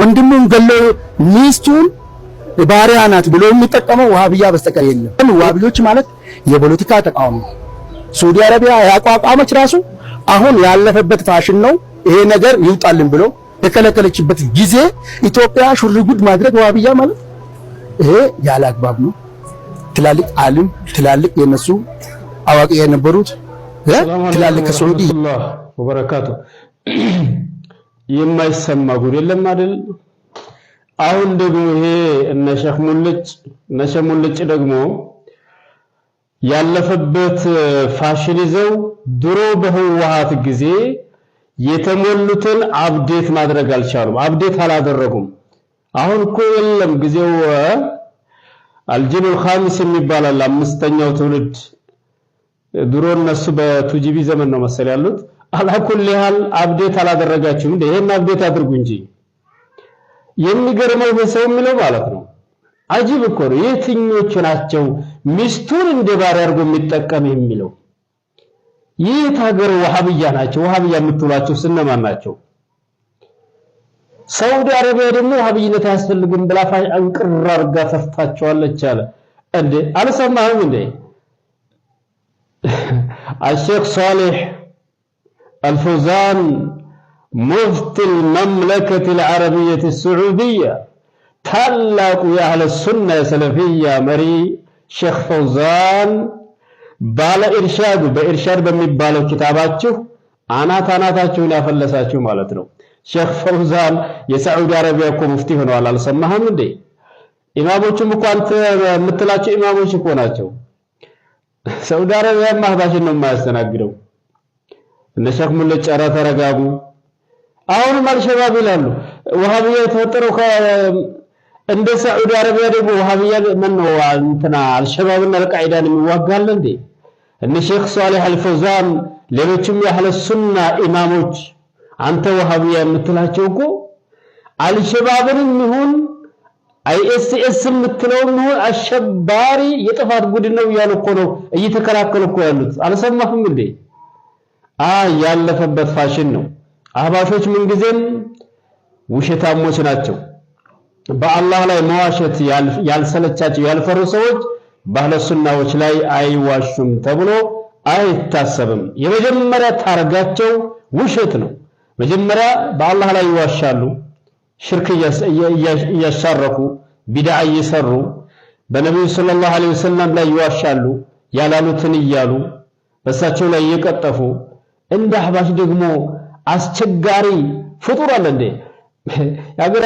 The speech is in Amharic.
ወንድሙን ገሎ ሚስቱን ባሪያ ናት ብሎ የሚጠቀመው ዋሃብያ በስተቀር የለም። ዋሃብዮች ማለት የፖለቲካ ተቃዋሚ ሳዑዲ አረቢያ ያቋቋመች ራሱ አሁን ያለፈበት ፋሽን ነው። ይሄ ነገር ይውጣልን ብሎ የከለከለችበት ጊዜ ኢትዮጵያ ሹርጉድ ማድረግ ዋሃብያ ማለት ይሄ ያለ አግባብ ነው። ትላልቅ ዓለም ትላልቅ የነሱ አዋቂ የነበሩት ትላልቅ ከሳዑዲ ወበረካቱ የማይሰማ ጉድ የለም አይደል? አሁን ደግሞ ይሄ እነ ሼህ ሙልጭ ደግሞ ያለፈበት ፋሽን ይዘው ድሮ በህወሓት ጊዜ የተሞሉትን አፕዴት ማድረግ አልቻሉም። አፕዴት አላደረጉም። አሁን እኮ የለም ጊዜው አልጂኑል ኻሚስ የሚባል አምስተኛው ትውልድ ድሮ እነሱ በቱጂቢ ዘመን ነው መሰል ያሉት። አላኩል ያህል አፕዴት አላደረጋችሁም እንዴ? ይሄን አፕዴት አድርጉ እንጂ። የሚገርመው በሰው የሚለው ማለት ነው። አጂብ እኮ ነው። የትኞቹ ናቸው ሚስቱን እንደ ባሪያ አድርጎ የሚጠቀም የሚለው? የት ሀገር ወሃብያ ናቸው? ወሃብያ የምትሏቸው እነማን ናቸው? ሳዑዲ አረቢያ ደግሞ ወሃብይነት አያስፈልግም ብላ አንቅር አድርጋ ተፍታቸዋለች አለ እንዴ? አልሰማህም እንዴ? الشيخ صالح الفوزان مفتي المملكة العربية السعودية ታላቁ የአህለ ሱና የሰለፊያ መሪ ሼክ ፈውዛን ባለ ኢርሻድ በኢርሻድ በሚባለው ኪታባችሁ አናታችሁን ያፈለሳችሁ ማለት ነው። ሼክ ፈውዛን የሳዑዲ አረቢያ እኮ ሙፍቲ ሆነዋል። አልሰማህም እንዴ? ኢማሞቹም እኮ አንተ የምትላቸው ኢማሞች እኮ ናቸው። ሳዑዲ አረቢያ ማህባሽን ነው የማያስተናግደው። እነ ሼክ ሙልጭ ኧረ ተረጋጉ። አሁንም አልሸባብ ይላሉ። ወሃብያ የተፈጠረው እንደ ሳዑዲ አረቢያ ደግሞ ወሃብያ ነው እንትና አልሸባብና አልቃኢዳን የሚዋጋል እንዴ? እነ ሼክ ሷሊህ አልፈውዛን ሌሎችም የአህለ ሱና ኢማሞች አንተ ወሃብያ የምትላቸው እኮ አልሸባብንም ይሁን አይኤስኤስ የምትለውም ይሁን አሸባሪ የጥፋት ቡድን ነው እያሉ እኮ ነው እየተከራከሉ እኮ ያሉት። አልሰማህም እንዴ? ያለፈበት ፋሽን ነው። አህባሾች ምንጊዜም ውሸታሞች ናቸው። በአላህ ላይ መዋሸት ያልሰለቻቸው ያልፈሩ ሰዎች በአህለ ሱናዎች ላይ አይዋሹም ተብሎ አይታሰብም። የመጀመሪያ ታርጋቸው ውሸት ነው። መጀመሪያ በአላህ ላይ ይዋሻሉ፣ ሽርክ እያሻረኩ ቢድዓ እየሰሩ በነብዩ ሰለላሁ ዐለይሂ ወሰለም ላይ ይዋሻሉ፣ ያላሉትን እያሉ በእሳቸው ላይ እየቀጠፉ። እንደ አህባሽ ደግሞ አስቸጋሪ ፍጡር አለ እንዴ?